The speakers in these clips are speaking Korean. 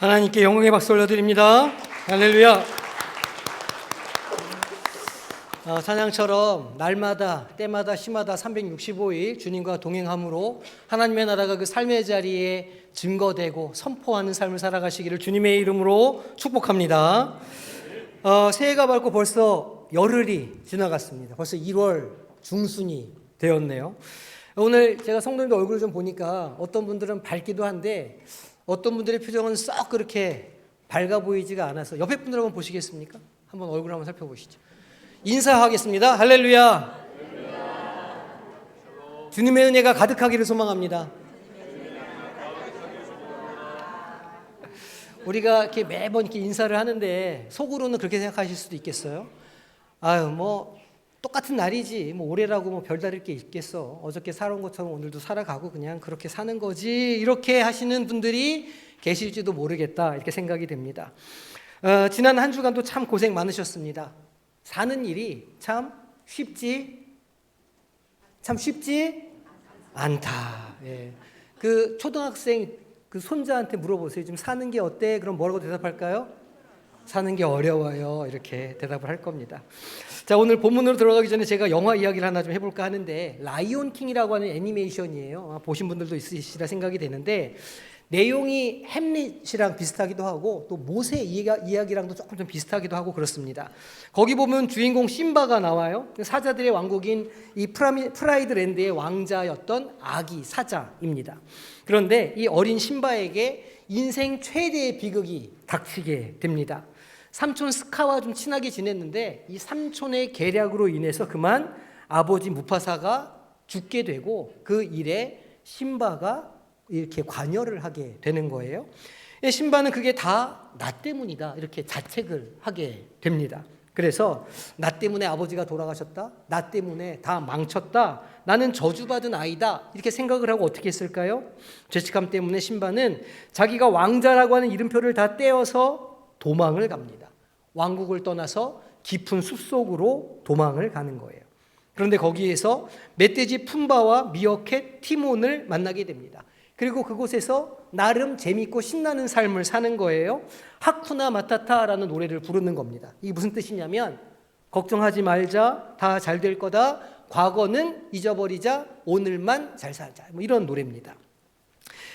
하나님께 영광의 박수 올려드립니다. 할렐루야. 찬양처럼 날마다 때마다 시마다 365일 주님과 동행함으로 하나님의 나라가 그 삶의 자리에 증거되고 선포하는 삶을 살아가시기를 주님의 이름으로 축복합니다. 새해가 밝고 벌써 열흘이 지나갔습니다. 벌써 1월 중순이 되었네요. 오늘 제가 성도님들 얼굴을 좀 보니까 어떤 분들은 밝기도 한데 어떤 분들의 표정은 썩 그렇게 밝아 보이지가 않아서 옆에 분들 한번 보시겠습니까? 한번 얼굴 한번 살펴보시죠. 인사하겠습니다. 할렐루야. 주님의 은혜가 가득하기를 소망합니다. 우리가 이렇게 매번 이렇게 인사를 하는데 속으로는 그렇게 생각하실 수도 있겠어요. 똑같은 날이지 올해라고 별다를 게 있겠어. 어저께 살아온 것처럼 오늘도 살아가고 그냥 그렇게 사는 거지. 이렇게 하시는 분들이 계실지도 모르겠다 이렇게 생각이 됩니다. 지난 한 주간도 참 고생 많으셨습니다. 사는 일이 참 쉽지 않다. 예. 그 초등학생 그 손자한테 물어보세요. 지금 사는 게 어때? 그럼 뭐라고 대답할까요? 사는 게 어려워요. 이렇게 대답을 할 겁니다. 자, 오늘 본문으로 들어가기 전에 제가 영화 이야기를 하나 좀 해볼까 하는데 라이온 킹이라고 하는 애니메이션이에요. 보신 분들도 있으시리라 생각이 되는데 내용이 햄릿이랑 비슷하기도 하고 또 모세 이야기랑도 조금 좀 비슷하기도 하고 그렇습니다. 거기 보면 주인공 심바가 나와요. 사자들의 왕국인 이 프라이드랜드의 왕자였던 아기 사자입니다. 그런데 이 어린 심바에게 인생 최대의 비극이 닥치게 됩니다. 삼촌 스카와 좀 친하게 지냈는데 이 삼촌의 계략으로 인해서 그만 아버지 무파사가 죽게 되고 그 일에 심바가 이렇게 관여를 하게 되는 거예요. 심바는 그게 다 나 때문이다 이렇게 자책을 하게 됩니다. 그래서 나 때문에 아버지가 돌아가셨다. 나 때문에 다 망쳤다. 나는 저주받은 아이다. 이렇게 생각을 하고 어떻게 했을까요? 죄책감 때문에 심바는 자기가 왕자라고 하는 이름표를 다 떼어서 도망을 갑니다. 왕국을 떠나서 깊은 숲속으로 도망을 가는 거예요. 그런데 거기에서 멧돼지 푼바와 미어캣 티몬을 만나게 됩니다. 그리고 그곳에서 나름 재밌고 신나는 삶을 사는 거예요. 하쿠나 마타타라는 노래를 부르는 겁니다. 이게 무슨 뜻이냐면 걱정하지 말자, 다 잘 될 거다, 과거는 잊어버리자, 오늘만 잘 살자, 이런 노래입니다.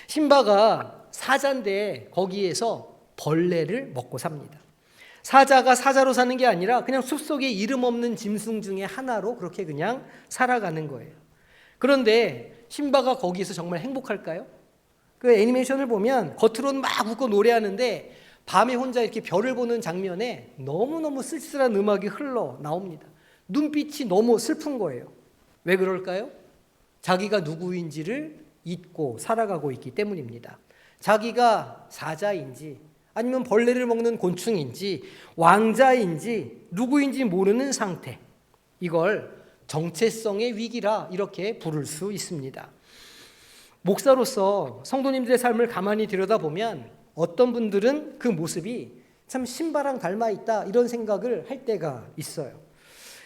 심바가 사자인데 거기에서 벌레를 먹고 삽니다. 사자가 사자로 사는 게 아니라 그냥 숲속에 이름 없는 짐승 중에 하나로 그렇게 그냥 살아가는 거예요. 그런데 심바가 거기에서 정말 행복할까요? 그 애니메이션을 보면 겉으로는 막 웃고 노래하는데 밤에 혼자 이렇게 별을 보는 장면에 너무너무 쓸쓸한 음악이 흘러 나옵니다. 눈빛이 너무 슬픈 거예요. 왜 그럴까요? 자기가 누구인지를 잊고 살아가고 있기 때문입니다. 자기가 사자인지 아니면 벌레를 먹는 곤충인지 왕자인지 누구인지 모르는 상태. 이걸 정체성의 위기라 이렇게 부를 수 있습니다. 목사로서 성도님들의 삶을 가만히 들여다보면 어떤 분들은 그 모습이 참 신바랑 닮아 있다 이런 생각을 할 때가 있어요.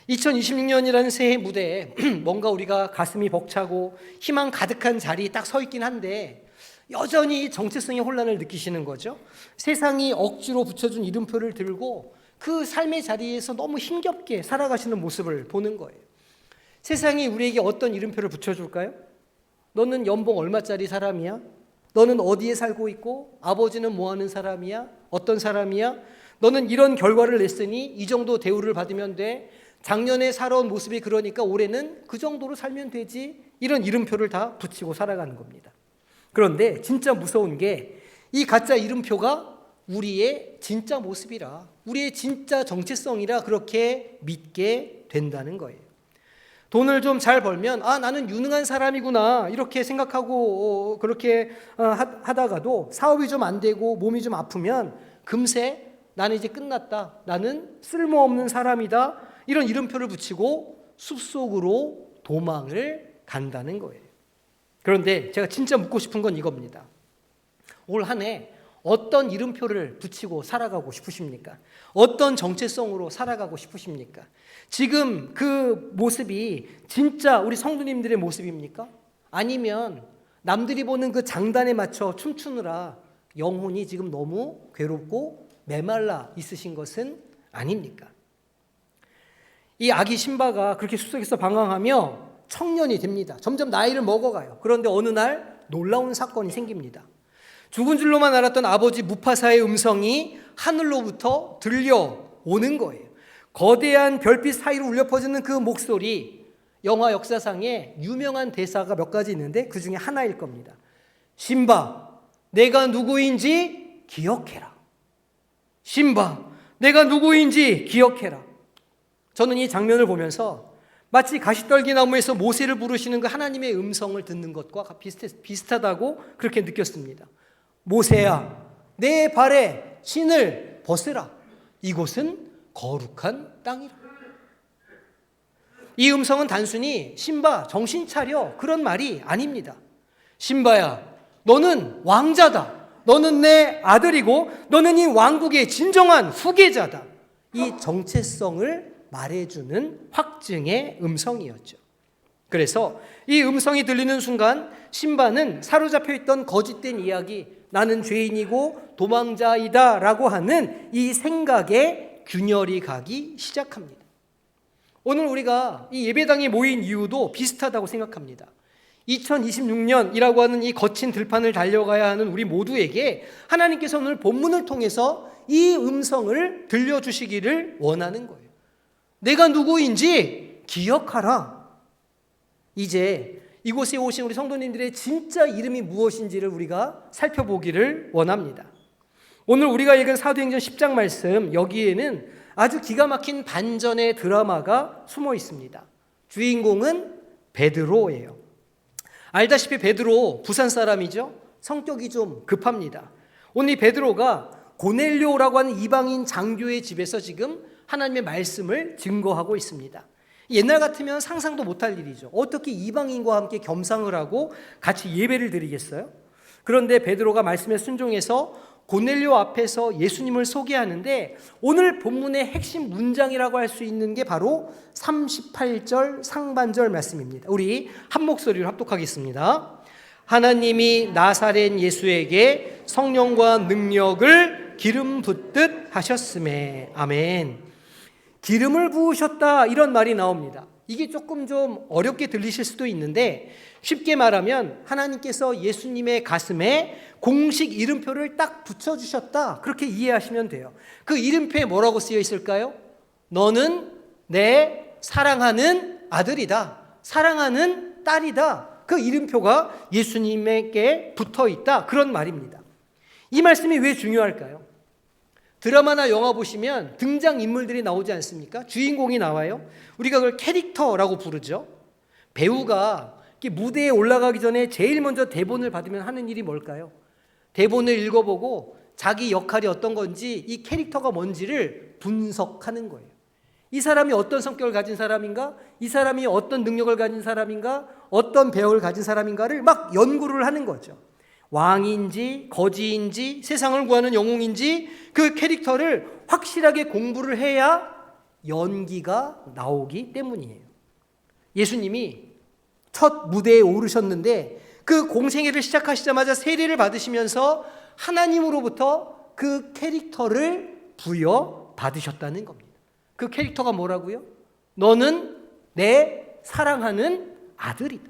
2026년이라는 새해 무대에 뭔가 우리가 가슴이 벅차고 희망 가득한 자리에 딱 서 있긴 한데 여전히 정체성의 혼란을 느끼시는 거죠. 세상이 억지로 붙여준 이름표를 들고 그 삶의 자리에서 너무 힘겹게 살아가시는 모습을 보는 거예요. 세상이 우리에게 어떤 이름표를 붙여줄까요? 너는 연봉 얼마짜리 사람이야? 너는 어디에 살고 있고 아버지는 뭐 하는 사람이야? 어떤 사람이야? 너는 이런 결과를 냈으니 이 정도 대우를 받으면 돼. 작년에 살아온 모습이 그러니까 올해는 그 정도로 살면 되지. 이런 이름표를 다 붙이고 살아가는 겁니다. 그런데 진짜 무서운 게 이 가짜 이름표가 우리의 진짜 모습이라, 우리의 진짜 정체성이라 그렇게 믿게 된다는 거예요. 돈을 좀 잘 벌면 나는 유능한 사람이구나 이렇게 생각하고 그렇게 하다가도 사업이 좀 안 되고 몸이 좀 아프면 금세 나는 이제 끝났다, 나는 쓸모없는 사람이다 이런 이름표를 붙이고 숲속으로 도망을 간다는 거예요. 그런데 제가 진짜 묻고 싶은 건 이겁니다. 올 한 해 어떤 이름표를 붙이고 살아가고 싶으십니까? 어떤 정체성으로 살아가고 싶으십니까? 지금 그 모습이 진짜 우리 성도님들의 모습입니까? 아니면 남들이 보는 그 장단에 맞춰 춤추느라 영혼이 지금 너무 괴롭고 메말라 있으신 것은 아닙니까? 이 아기 신바가 그렇게 숲속에서 방황하며 청년이 됩니다. 점점 나이를 먹어가요. 그런데 어느 날 놀라운 사건이 생깁니다. 죽은 줄로만 알았던 아버지 무파사의 음성이 하늘로부터 들려오는 거예요. 거대한 별빛 사이로 울려 퍼지는 그 목소리, 영화 역사상에 유명한 대사가 몇 가지 있는데 그 중에 하나일 겁니다. 신바, 내가 누구인지 기억해라. 신바, 내가 누구인지 기억해라. 저는 이 장면을 보면서 마치 가시떨기 나무에서 모세를 부르시는 그 하나님의 음성을 듣는 것과 비슷하다고 그렇게 느꼈습니다. 모세야, 내 발에 신을 벗으라. 이곳은 거룩한 땅이라. 이 음성은 단순히 신바 정신 차려 그런 말이 아닙니다. 신바야, 너는 왕자다. 너는 내 아들이고 너는 이 왕국의 진정한 후계자다. 이 정체성을 말해주는 확증의 음성이었죠. 그래서 이 음성이 들리는 순간 신바는 사로잡혀 있던 거짓된 이야기, 나는 죄인이고 도망자이다 라고 하는 이 생각에 균열이 가기 시작합니다. 오늘 우리가 이 예배당에 모인 이유도 비슷하다고 생각합니다. 2026년이라고 하는 이 거친 들판을 달려가야 하는 우리 모두에게 하나님께서 오늘 본문을 통해서 이 음성을 들려주시기를 원하는 거예요. 내가 누구인지 기억하라. 이제 이곳에 오신 우리 성도님들의 진짜 이름이 무엇인지를 우리가 살펴보기를 원합니다. 오늘 우리가 읽은 사도행전 10장 말씀, 여기에는 아주 기가 막힌 반전의 드라마가 숨어 있습니다. 주인공은 베드로예요. 알다시피 베드로 부산 사람이죠. 성격이 좀 급합니다. 오늘 이 베드로가 고넬료라고 하는 이방인 장교의 집에서 지금 하나님의 말씀을 증거하고 있습니다. 옛날 같으면 상상도 못할 일이죠. 어떻게 이방인과 함께 겸상을 하고 같이 예배를 드리겠어요? 그런데 베드로가 말씀에 순종해서 고넬료 앞에서 예수님을 소개하는데 오늘 본문의 핵심 문장이라고 할 수 있는 게 바로 38절 상반절 말씀입니다. 우리 한 목소리로 합독하겠습니다. 하나님이 나사렛 예수에게 성령과 능력을 기름 붓듯 하셨음에 아멘. 기름을 부으셨다 이런 말이 나옵니다. 이게 조금 좀 어렵게 들리실 수도 있는데 쉽게 말하면 하나님께서 예수님의 가슴에 공식 이름표를 딱 붙여주셨다 그렇게 이해하시면 돼요. 그 이름표에 뭐라고 쓰여 있을까요? 너는 내 사랑하는 아들이다. 사랑하는 딸이다. 그 이름표가 예수님에게 붙어 있다 그런 말입니다. 이 말씀이 왜 중요할까요? 드라마나 영화 보시면 등장인물들이 나오지 않습니까? 주인공이 나와요. 우리가 그걸 캐릭터라고 부르죠. 배우가 무대에 올라가기 전에 제일 먼저 대본을 받으면 하는 일이 뭘까요? 대본을 읽어보고 자기 역할이 어떤 건지 이 캐릭터가 뭔지를 분석하는 거예요. 이 사람이 어떤 성격을 가진 사람인가? 이 사람이 어떤 능력을 가진 사람인가? 어떤 배우를 가진 사람인가를 막 연구를 하는 거죠. 왕인지 거지인지 세상을 구하는 영웅인지 그 캐릭터를 확실하게 공부를 해야 연기가 나오기 때문이에요. 예수님이 첫 무대에 오르셨는데 그 공생애를 시작하시자마자 세례를 받으시면서 하나님으로부터 그 캐릭터를 부여받으셨다는 겁니다. 그 캐릭터가 뭐라고요? 너는 내 사랑하는 아들이다.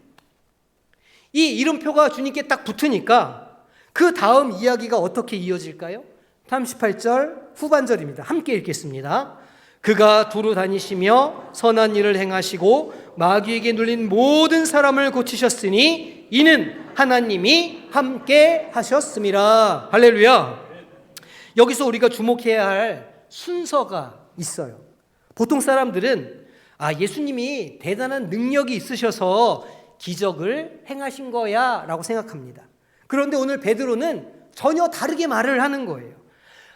이 이름표가 주님께 딱 붙으니까 그 다음 이야기가 어떻게 이어질까요? 38절 후반절입니다. 함께 읽겠습니다. 그가 두루 다니시며 선한 일을 행하시고 마귀에게 눌린 모든 사람을 고치셨으니 이는 하나님이 함께 하셨음이라. 할렐루야. 여기서 우리가 주목해야 할 순서가 있어요. 보통 사람들은 예수님이 대단한 능력이 있으셔서 기적을 행하신 거야 라고 생각합니다. 그런데 오늘 베드로는 전혀 다르게 말을 하는 거예요.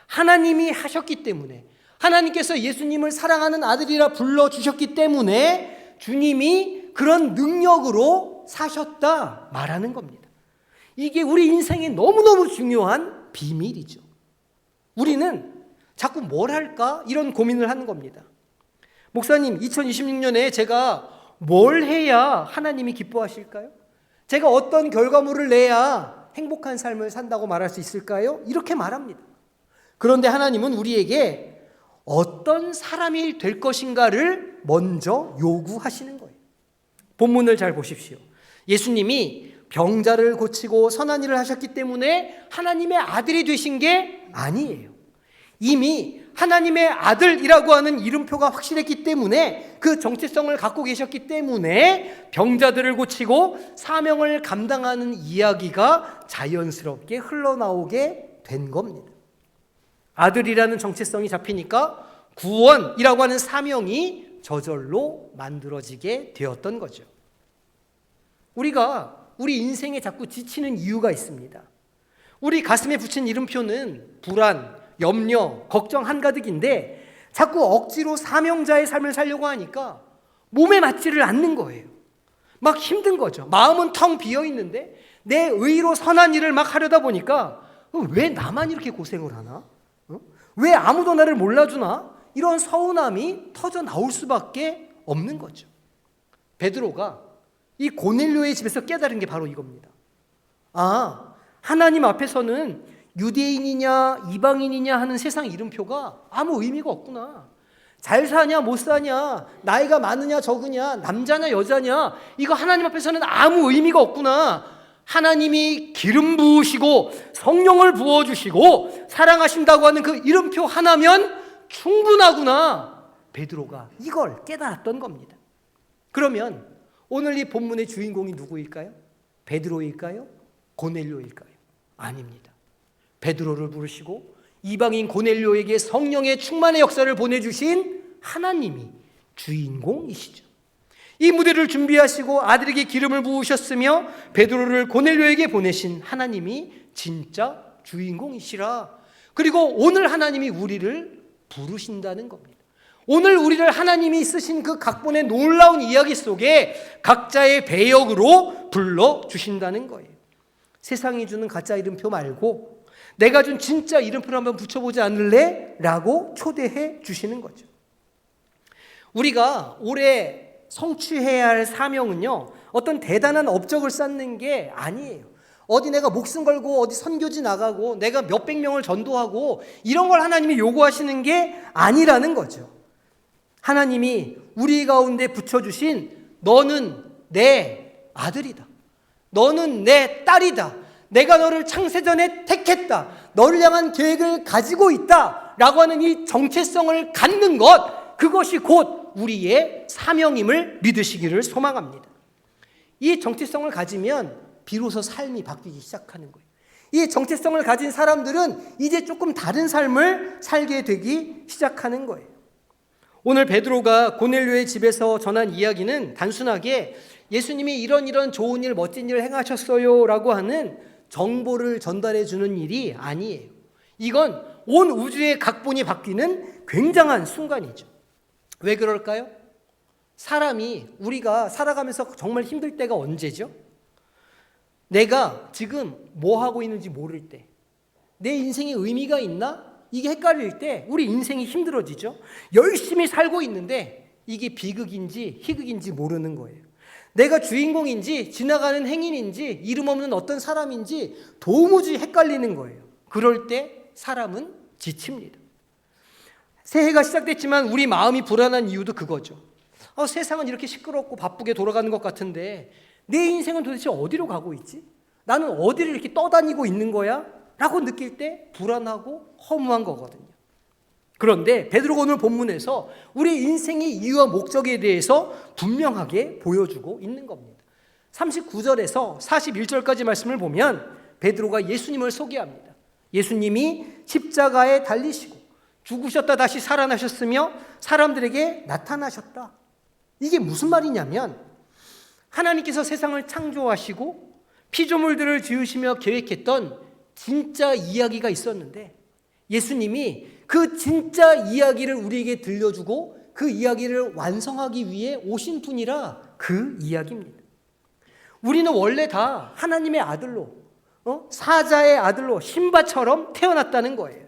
하나님이 하셨기 때문에, 하나님께서 예수님을 사랑하는 아들이라 불러주셨기 때문에 주님이 그런 능력으로 사셨다 말하는 겁니다. 이게 우리 인생에 너무너무 중요한 비밀이죠. 우리는 자꾸 뭘 할까 이런 고민을 하는 겁니다. 목사님, 2026년에 제가 뭘 해야 하나님이 기뻐하실까요? 제가 어떤 결과물을 내야 행복한 삶을 산다고 말할 수 있을까요? 이렇게 말합니다. 그런데 하나님은 우리에게 어떤 사람이 될 것인가를 먼저 요구하시는 거예요. 본문을 잘 보십시오. 예수님이 병자를 고치고 선한 일을 하셨기 때문에 하나님의 아들이 되신 게 아니에요. 이미 하나님의 아들이라고 하는 이름표가 확실했기 때문에, 그 정체성을 갖고 계셨기 때문에 병자들을 고치고 사명을 감당하는 이야기가 자연스럽게 흘러나오게 된 겁니다. 아들이라는 정체성이 잡히니까 구원이라고 하는 사명이 저절로 만들어지게 되었던 거죠. 우리가 우리 인생에 자꾸 지치는 이유가 있습니다. 우리 가슴에 붙인 이름표는 불안, 염려, 걱정 한가득인데 자꾸 억지로 사명자의 삶을 살려고 하니까 몸에 맞지를 않는 거예요. 막 힘든 거죠. 마음은 텅 비어 있는데 내 의로 선한 일을 막 하려다 보니까 왜 나만 이렇게 고생을 하나? 왜 아무도 나를 몰라주나? 이런 서운함이 터져 나올 수밖에 없는 거죠. 베드로가 이 고넬료의 집에서 깨달은 게 바로 이겁니다. 아, 하나님 앞에서는 유대인이냐 이방인이냐 하는 세상 이름표가 아무 의미가 없구나. 잘 사냐 못 사냐, 나이가 많으냐 적으냐, 남자냐 여자냐, 이거 하나님 앞에서는 아무 의미가 없구나. 하나님이 기름 부으시고 성령을 부어주시고 사랑하신다고 하는 그 이름표 하나면 충분하구나. 베드로가 이걸 깨달았던 겁니다. 그러면 오늘 이 본문의 주인공이 누구일까요? 베드로일까요? 고넬료일까요? 아닙니다. 베드로를 부르시고 이방인 고넬료에게 성령의 충만의 역사를 보내주신 하나님이 주인공이시죠. 이 무대를 준비하시고 아들에게 기름을 부으셨으며 베드로를 고넬료에게 보내신 하나님이 진짜 주인공이시라. 그리고 오늘 하나님이 우리를 부르신다는 겁니다. 오늘 우리를 하나님이 쓰신 그 각본의 놀라운 이야기 속에 각자의 배역으로 불러주신다는 거예요. 세상이 주는 가짜 이름표 말고 내가 준 진짜 이름표를 한번 붙여보지 않을래? 라고 초대해 주시는 거죠. 우리가 올해 성취해야 할 사명은요, 어떤 대단한 업적을 쌓는 게 아니에요. 어디 내가 목숨 걸고 어디 선교지 나가고 내가 몇백 명을 전도하고 이런 걸 하나님이 요구하시는 게 아니라는 거죠. 하나님이 우리 가운데 붙여주신 너는 내 아들이다. 너는 내 딸이다. 내가 너를 창세전에 택했다. 너를 향한 계획을 가지고 있다. 라고 하는 이 정체성을 갖는 것, 그것이 곧 우리의 사명임을 믿으시기를 소망합니다. 이 정체성을 가지면 비로소 삶이 바뀌기 시작하는 거예요. 이 정체성을 가진 사람들은 이제 조금 다른 삶을 살게 되기 시작하는 거예요. 오늘 베드로가 고넬료의 집에서 전한 이야기는 단순하게 예수님이 이런 좋은 일, 멋진 일을 행하셨어요 라고 하는 정보를 전달해 주는 일이 아니에요. 이건 온 우주의 각본이 바뀌는 굉장한 순간이죠. 왜 그럴까요? 사람이, 우리가 살아가면서 정말 힘들 때가 언제죠? 내가 지금 뭐 하고 있는지 모를 때, 내 인생에 의미가 있나? 이게 헷갈릴 때 우리 인생이 힘들어지죠. 열심히 살고 있는데 이게 비극인지 희극인지 모르는 거예요. 내가 주인공인지 지나가는 행인인지 이름 없는 어떤 사람인지 도무지 헷갈리는 거예요. 그럴 때 사람은 지칩니다. 새해가 시작됐지만 우리 마음이 불안한 이유도 그거죠. 세상은 이렇게 시끄럽고 바쁘게 돌아가는 것 같은데 내 인생은 도대체 어디로 가고 있지? 나는 어디를 이렇게 떠다니고 있는 거야? 라고 느낄 때 불안하고 허무한 거거든요. 그런데 베드로가 오늘 본문에서 우리 인생의 이유와 목적에 대해서 분명하게 보여주고 있는 겁니다. 39절에서 41절까지 말씀을 보면 베드로가 예수님을 소개합니다. 예수님이 십자가에 달리시고 죽으셨다 다시 살아나셨으며 사람들에게 나타나셨다. 이게 무슨 말이냐면 하나님께서 세상을 창조하시고 피조물들을 지으시며 계획했던 진짜 이야기가 있었는데 예수님이 그 진짜 이야기를 우리에게 들려주고 그 이야기를 완성하기 위해 오신 분이라 그 이야기입니다. 우리는 원래 다 하나님의 아들로, 사자의 아들로 신바처럼 태어났다는 거예요.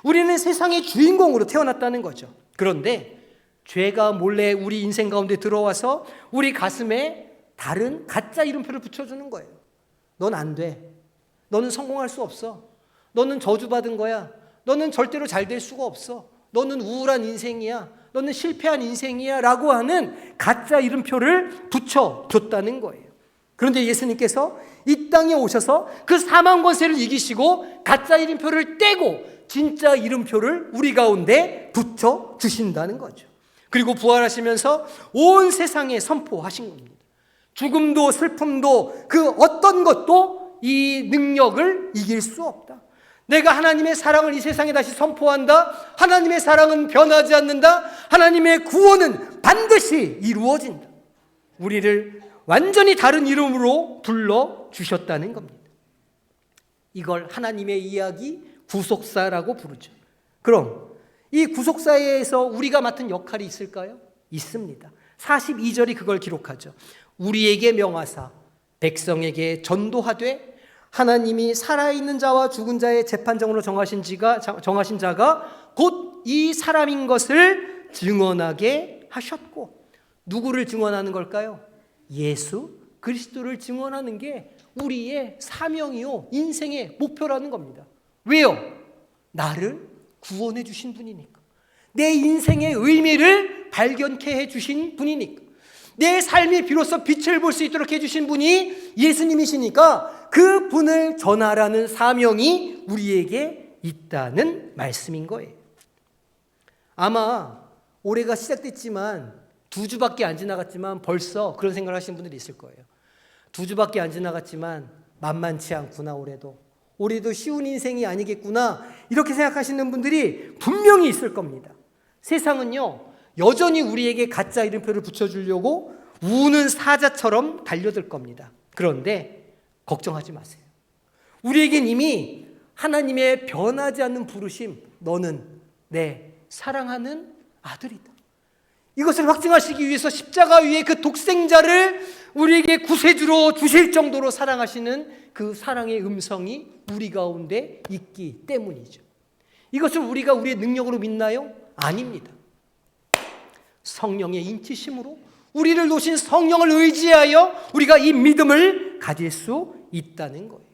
우리는 세상의 주인공으로 태어났다는 거죠. 그런데 죄가 몰래 우리 인생 가운데 들어와서 우리 가슴에 다른 가짜 이름표를 붙여주는 거예요. 넌 안 돼. 너는 성공할 수 없어. 너는 저주받은 거야. 너는 절대로 잘 될 수가 없어. 너는 우울한 인생이야. 너는 실패한 인생이야. 라고 하는 가짜 이름표를 붙여줬다는 거예요. 그런데 예수님께서 이 땅에 오셔서 그 사망 권세를 이기시고 가짜 이름표를 떼고 진짜 이름표를 우리 가운데 붙여주신다는 거죠. 그리고 부활하시면서 온 세상에 선포하신 겁니다. 죽음도 슬픔도 그 어떤 것도 이 능력을 이길 수 없다. 내가 하나님의 사랑을 이 세상에 다시 선포한다. 하나님의 사랑은 변하지 않는다. 하나님의 구원은 반드시 이루어진다. 우리를 완전히 다른 이름으로 불러주셨다는 겁니다. 이걸 하나님의 이야기 구속사라고 부르죠. 그럼 이 구속사에서 우리가 맡은 역할이 있을까요? 있습니다. 42절이 그걸 기록하죠. 우리에게 명하사 백성에게 전도하되 하나님이 살아있는 자와 죽은 자의 재판장으로 정하신 자가 곧 이 사람인 것을 증언하게 하셨고, 누구를 증언하는 걸까요? 예수 그리스도를 증언하는 게 우리의 사명이요 인생의 목표라는 겁니다. 왜요? 나를 구원해 주신 분이니까. 내 인생의 의미를 발견케 해 주신 분이니까. 내 삶이 비로소 빛을 볼 수 있도록 해주신 분이 예수님이시니까 그 분을 전하라는 사명이 우리에게 있다는 말씀인 거예요. 아마 올해가 시작됐지만 2주밖에 안 지나갔지만 벌써 그런 생각을 하시는 분들이 있을 거예요. 2주밖에 안 지나갔지만 만만치 않구나. 올해도 쉬운 인생이 아니겠구나, 이렇게 생각하시는 분들이 분명히 있을 겁니다. 세상은요 여전히 우리에게 가짜 이름표를 붙여주려고 우는 사자처럼 달려들 겁니다. 그런데 걱정하지 마세요. 우리에겐 이미 하나님의 변하지 않는 부르심, 너는 내 사랑하는 아들이다. 이것을 확증하시기 위해서 십자가 위에 그 독생자를 우리에게 구세주로 주실 정도로 사랑하시는 그 사랑의 음성이 우리 가운데 있기 때문이죠. 이것을 우리가 우리의 능력으로 믿나요? 아닙니다. 성령의 인치심으로 우리를 놓으신 성령을 의지하여 우리가 이 믿음을 가질 수 있다는 거예요.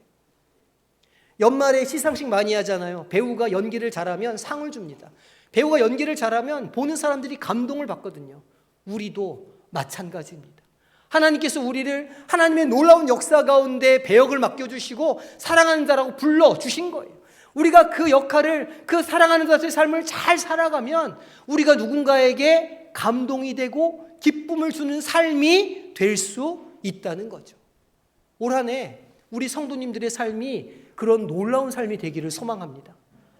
연말에 시상식 많이 하잖아요. 배우가 연기를 잘하면 상을 줍니다. 배우가 연기를 잘하면 보는 사람들이 감동을 받거든요. 우리도 마찬가지입니다. 하나님께서 우리를 하나님의 놀라운 역사 가운데 배역을 맡겨주시고 사랑하는 자라고 불러주신 거예요. 우리가 그 역할을, 그 사랑하는 자의 삶을 잘 살아가면 우리가 누군가에게 감동이 되고 기쁨을 주는 삶이 될 수 있다는 거죠. 올 한 해 우리 성도님들의 삶이 그런 놀라운 삶이 되기를 소망합니다.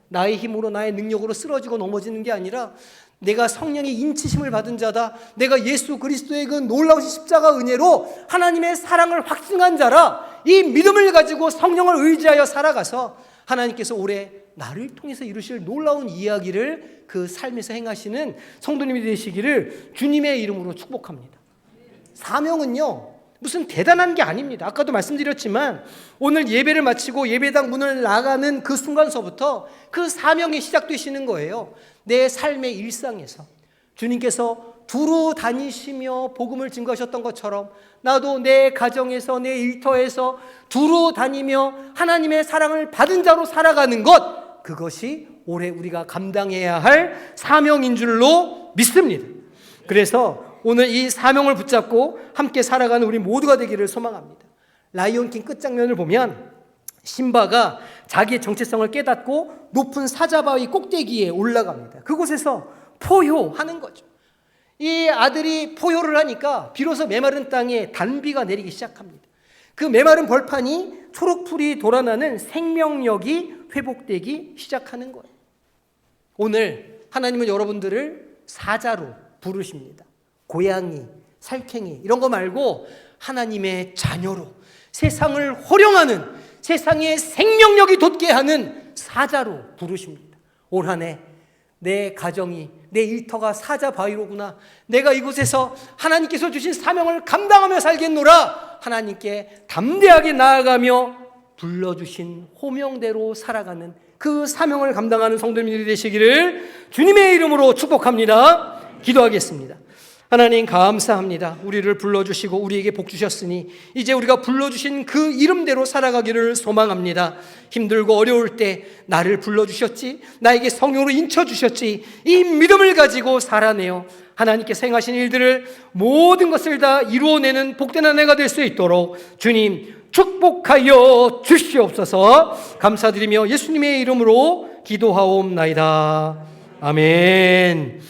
나의 힘으로 나의 능력으로 쓰러지고 넘어지는 게 아니라 내가 성령의 인치심을 받은 자다, 내가 예수 그리스도의 그 놀라우신 십자가 은혜로 하나님의 사랑을 확증한 자라, 이 믿음을 가지고 성령을 의지하여 살아가서 하나님께서 올해 나를 통해서 이루실 놀라운 이야기를 그 삶에서 행하시는 성도님이 되시기를 주님의 이름으로 축복합니다. 사명은요 무슨 대단한 게 아닙니다. 아까도 말씀드렸지만 오늘 예배를 마치고 예배당 문을 나가는 그 순간서부터 그 사명이 시작되시는 거예요. 내 삶의 일상에서 주님께서 두루 다니시며 복음을 증거하셨던 것처럼 나도 내 가정에서, 내 일터에서 두루 다니며 하나님의 사랑을 받은 자로 살아가는 것, 그것이 올해 우리가 감당해야 할 사명인 줄로 믿습니다. 그래서 오늘 이 사명을 붙잡고 함께 살아가는 우리 모두가 되기를 소망합니다. 라이온킹 끝장면을 보면 심바가 자기의 정체성을 깨닫고 높은 사자바위 꼭대기에 올라갑니다. 그곳에서 포효하는 거죠. 이 아들이 포효를 하니까 비로소 메마른 땅에 단비가 내리기 시작합니다. 그 메마른 벌판이 초록풀이 돌아나는 생명력이 회복되기 시작하는 거예요. 오늘 하나님은 여러분들을 사자로 부르십니다. 고양이, 살쾡이 이런 거 말고 하나님의 자녀로 세상을 호령하는, 세상의 생명력이 돋게 하는 사자로 부르십니다. 올 한 해 내 가정이, 내 일터가 사자 바위로구나, 내가 이곳에서 하나님께서 주신 사명을 감당하며 살겠노라, 하나님께 담대하게 나아가며 불러주신 호명대로 살아가는 그 사명을 감당하는 성도님들이 되시기를 주님의 이름으로 축복합니다. 기도하겠습니다. 하나님 감사합니다. 우리를 불러주시고 우리에게 복 주셨으니 이제 우리가 불러주신 그 이름대로 살아가기를 소망합니다. 힘들고 어려울 때 나를 불러주셨지, 나에게 성령으로 인쳐주셨지, 이 믿음을 가지고 살아내어 하나님께서 행하신 일들을 모든 것을 다 이루어내는 복된 한 해가 될 수 있도록 주님 축복하여 주시옵소서. 감사드리며 예수님의 이름으로 기도하옵나이다. 아멘.